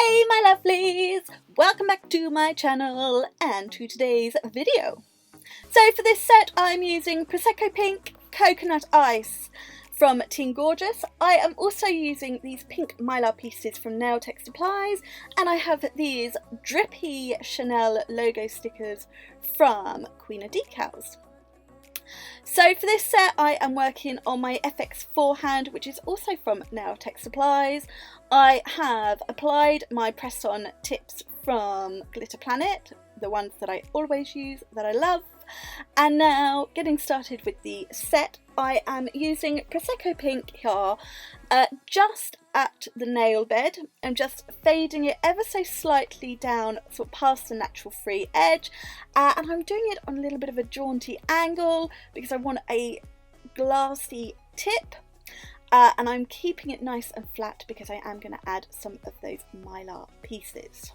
Hey my lovelies! Welcome back to my channel and to today's video. So for this set I'm using Prosecco Pink Coconut Ice from Team Gorgeous. I am also using these pink Mylar pieces from Nail Tech Supplies, and I have these drippy Chanel logo stickers from Queen of Decals. So for this set I am working on my FX forehand, which is also from Nail Tech Supplies. I have applied my press-on tips from Glitter Planet, the ones that I always use, that I love. And now getting started with the set, I am using Prosecco Pink here just at the nail bed. I'm just fading it ever so slightly down, sort of past the natural free edge, and I'm doing it on a little bit of a jaunty angle because I want a glassy tip, and I'm keeping it nice and flat because I am going to add some of those Mylar pieces.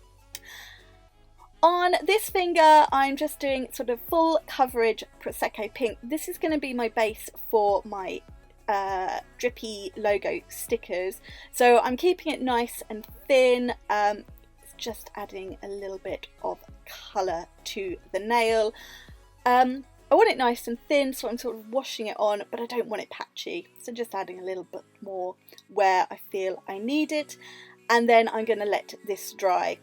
On this finger I'm just doing sort of full coverage Prosecco Pink. This is going to be my base for my drippy logo stickers, so I'm keeping it nice and thin. It's just adding a little bit of colour to the nail. I want it nice and thin, so I'm sort of washing it on, but I don't want it patchy, so just adding a little bit more where I feel I need it, and then I'm going to let this dry.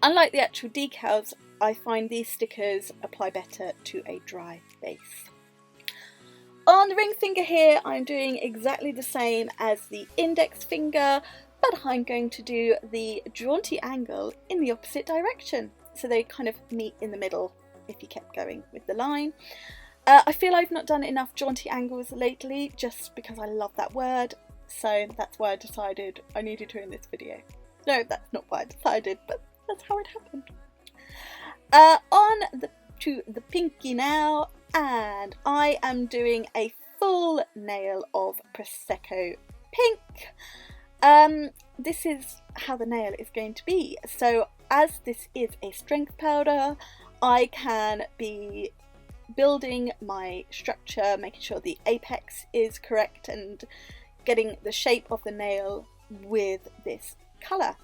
Unlike the actual decals, I find these stickers apply better to a dry base. On the ring finger here, I'm doing exactly the same as the index finger, but I'm going to do the jaunty angle in the opposite direction, so they kind of meet in the middle if you kept going with the line. I feel I've not done enough jaunty angles lately, just because I love that word, so that's why I decided I needed to in this video. No, that's not why I decided, but that's how it happened. To the pinky now, and I am doing a full nail of Prosecco Pink. This is how the nail is going to be. So as this is a strength powder, I can be building my structure, making sure the apex is correct and getting the shape of the nail with this colour.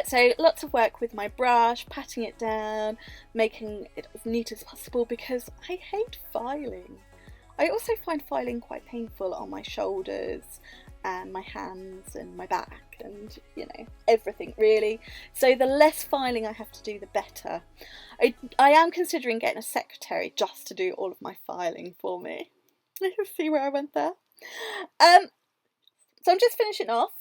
So lots of work with my brush, patting it down, making it as neat as possible because I hate filing. I also find filing quite painful on my shoulders and my hands and my back and, you know, everything really. So the less filing I have to do, the better. I am considering getting a secretary just to do all of my filing for me. See where I went there? So I'm just finishing off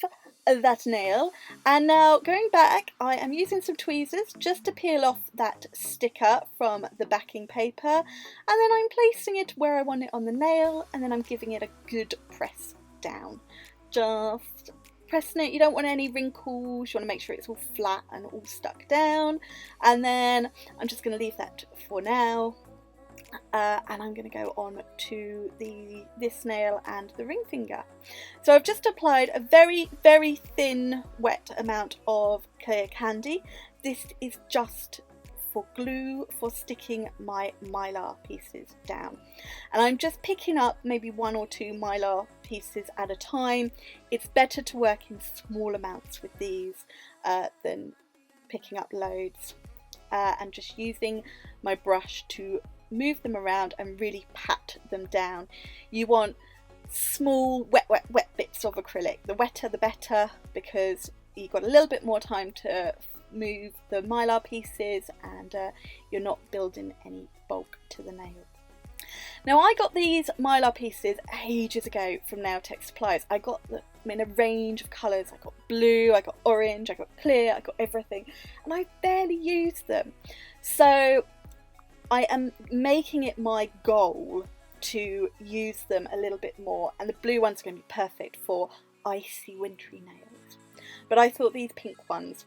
that nail, and now going back I am using some tweezers just to peel off that sticker from the backing paper, and then I'm placing it where I want it on the nail, and then I'm giving it a good press down. Just pressing it, you don't want any wrinkles, you want to make sure it's all flat and all stuck down, and then I'm just going to leave that for now. And I'm going to go on to this nail and the ring finger. So I've just applied a very, very thin wet amount of clear candy. This is just for glue for sticking my Mylar pieces down. And I'm just picking up maybe 1 or 2 Mylar pieces at a time. It's better to work in small amounts with these than picking up loads. And just using my brush to move them around and really pat them down. You want small wet bits of acrylic. The wetter the better, because you've got a little bit more time to move the Mylar pieces and you're not building any bulk to the nail. Now I got these Mylar pieces ages ago from Nail Tech Supplies. I got them in a range of colours. I got blue, I got orange, I got clear, I got everything, and I barely used them. So I am making it my goal to use them a little bit more, and the blue ones are going to be perfect for icy wintry nails. But I thought these pink ones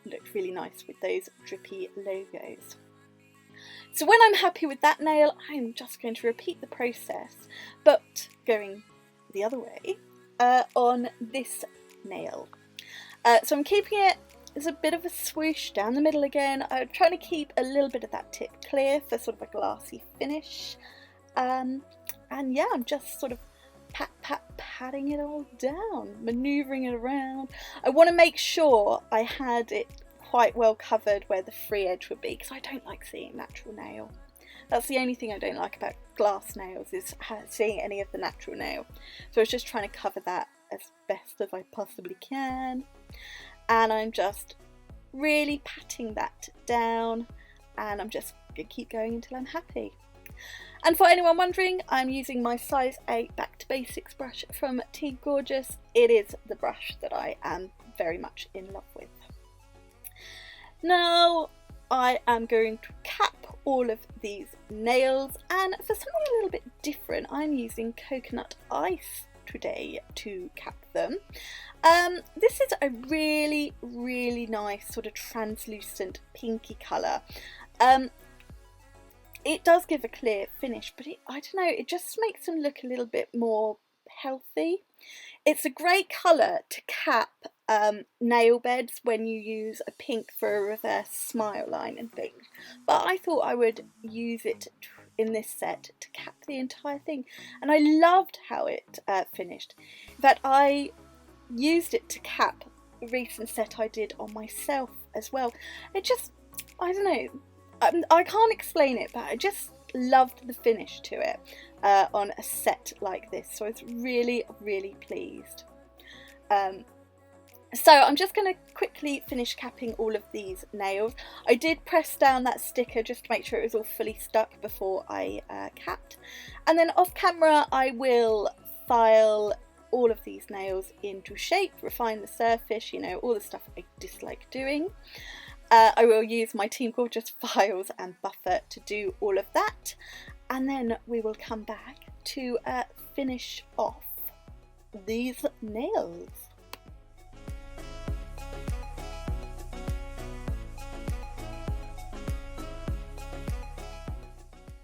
looked really nice with those drippy logos. So when I'm happy with that nail, I'm just going to repeat the process, but going the other way on this nail. So I'm keeping it as a bit of a swoosh down the middle again. I'm trying to keep a little bit of that tip clear for sort of a glassy finish. And yeah, I'm just sort of pat patting it all down, manoeuvring it around. I want to make sure I had it quite well covered where the free edge would be, because I don't like seeing natural nail. That's the only thing I don't like about glass nails, is seeing any of the natural nail. So I was just trying to cover that as best as I possibly can. And I'm just really patting that down, and I'm just going to keep going until I'm happy. And for anyone wondering, I'm using my size 8 Back to Basics brush from Team Gorgeous. It is the brush that I am very much in love with. Now I am going to cap all of these nails, and for something a little bit different, I'm using coconut ice today to cap them. This is a really nice sort of translucent pinky colour. It does give a clear finish, but I don't know, it just makes them look a little bit more healthy. It's a great colour to cap nail beds when you use a pink for a reverse smile line and things, but I thought I would use it in this set to cap the entire thing, and I loved how it finished. In fact, I used it to cap a recent set I did on myself as well. It just, I don't know, I can't explain it, but I just loved the finish to it on a set like this, so I was really pleased. So I'm just going to quickly finish capping all of these nails. I did press down that sticker just to make sure it was all fully stuck before I capped, and then off camera I will file all of these nails into shape, refine the surface, you know, all the stuff I dislike doing. I will use my Team Gorgeous files and buffer to do all of that, and then we will come back to finish off these nails.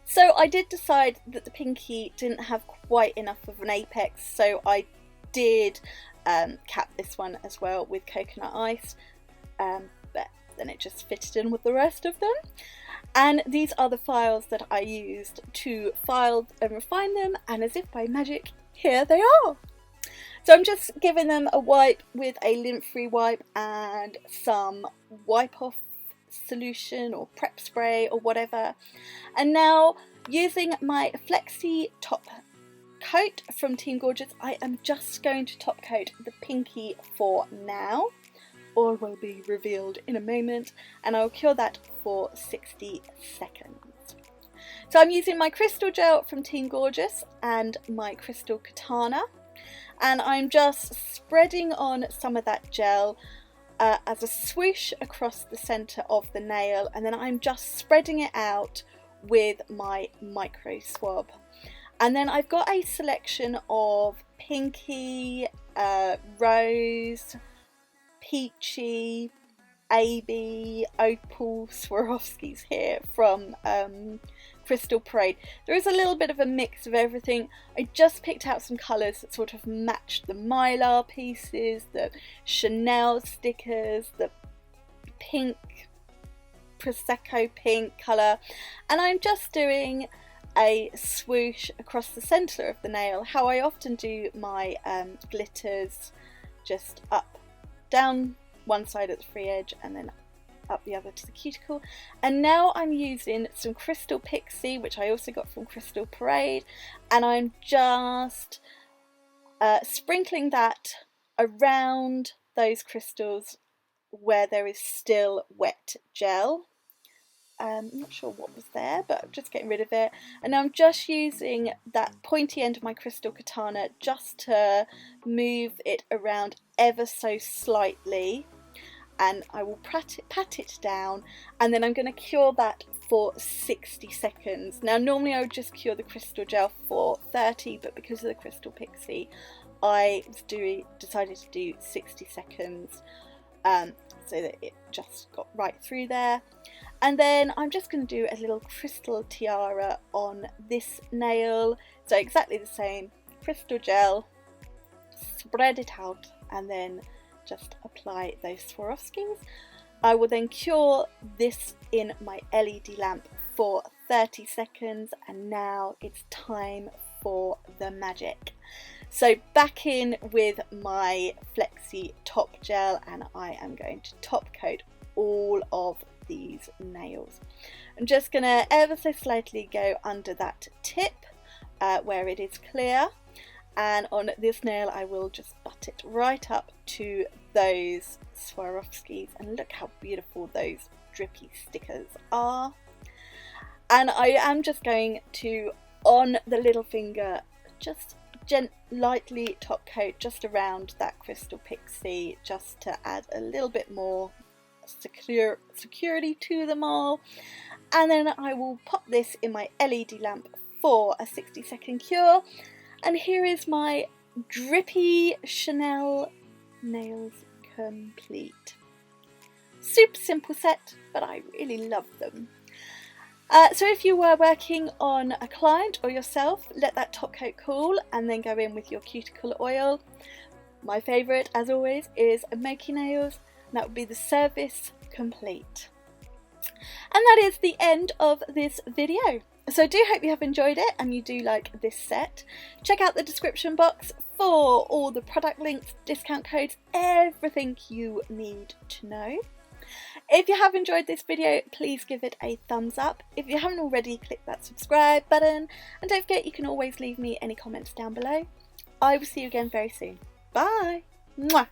So I did decide that the pinky didn't have quite enough of an apex, so I did cap this one as well with coconut ice, but then it just fitted in with the rest of them. And these are the files that I used to file and refine them, and as if by magic, here they are. So I'm just giving them a wipe with a lint-free wipe and some wipe-off solution or prep spray or whatever, and now using my Flexi top coat from Team Gorgeous, I am just going to top coat the pinky for now. All will be revealed in a moment, and I'll cure that for 60 seconds. So I'm using my crystal gel from Team Gorgeous and my crystal Katana, and I'm just spreading on some of that gel as a swoosh across the centre of the nail, and then I'm just spreading it out with my micro swab. And then I've got a selection of pinky, rose, peachy, AB, opal Swarovskis here from Crystal Parade. There is a little bit of a mix of everything. I just picked out some colours that sort of matched the Mylar pieces, the Chanel stickers, the pink, Prosecco pink colour, and I'm just doing a swoosh across the centre of the nail, how I often do my glitters, just up, down one side at the free edge and then up the other to the cuticle. And now I'm using some crystal Pixie, which I also got from Crystal Parade, and I'm just sprinkling that around those crystals where there is still wet gel. I'm not sure what was there, but I'm just getting rid of it. And now I'm just using that pointy end of my crystal Katana just to move it around ever so slightly, and I will pat it down, and then I'm going to cure that for 60 seconds. Now normally I would just cure the crystal gel for 30, but because of the crystal Pixie I decided to do 60 seconds so that it just got right through there. And then I'm just going to do a little crystal tiara on this nail, so exactly the same, crystal gel, spread it out, and then just apply those Swarovskis. I will then cure this in my LED lamp for 30 seconds, and now it's time for the magic. So back in with my Flexi top gel, and I am going to top coat all of these nails. I'm just going to ever so slightly go under that tip where it is clear, and on this nail I will just butt it right up to those Swarovskis, and look how beautiful those drippy stickers are. And I am just going to, on the little finger, just lightly top coat just around that crystal Pixie, just to add a little bit more security to them all. And then I will pop this in my LED lamp for a 60-second cure. And here is my drippy Chanel nails complete. Super simple set, but I really love them. So if you were working on a client or yourself, let that top coat cool and then go in with your cuticle oil. My favourite, as always, is Mochi nails, and that would be the service complete. And that is the end of this video. So I do hope you have enjoyed it and you do like this set. Check out the description box for all the product links, discount codes, everything you need to know. If you have enjoyed this video, please give it a thumbs up. If you haven't already, click that subscribe button. And don't forget, you can always leave me any comments down below. I will see you again very soon. Bye! Mwah!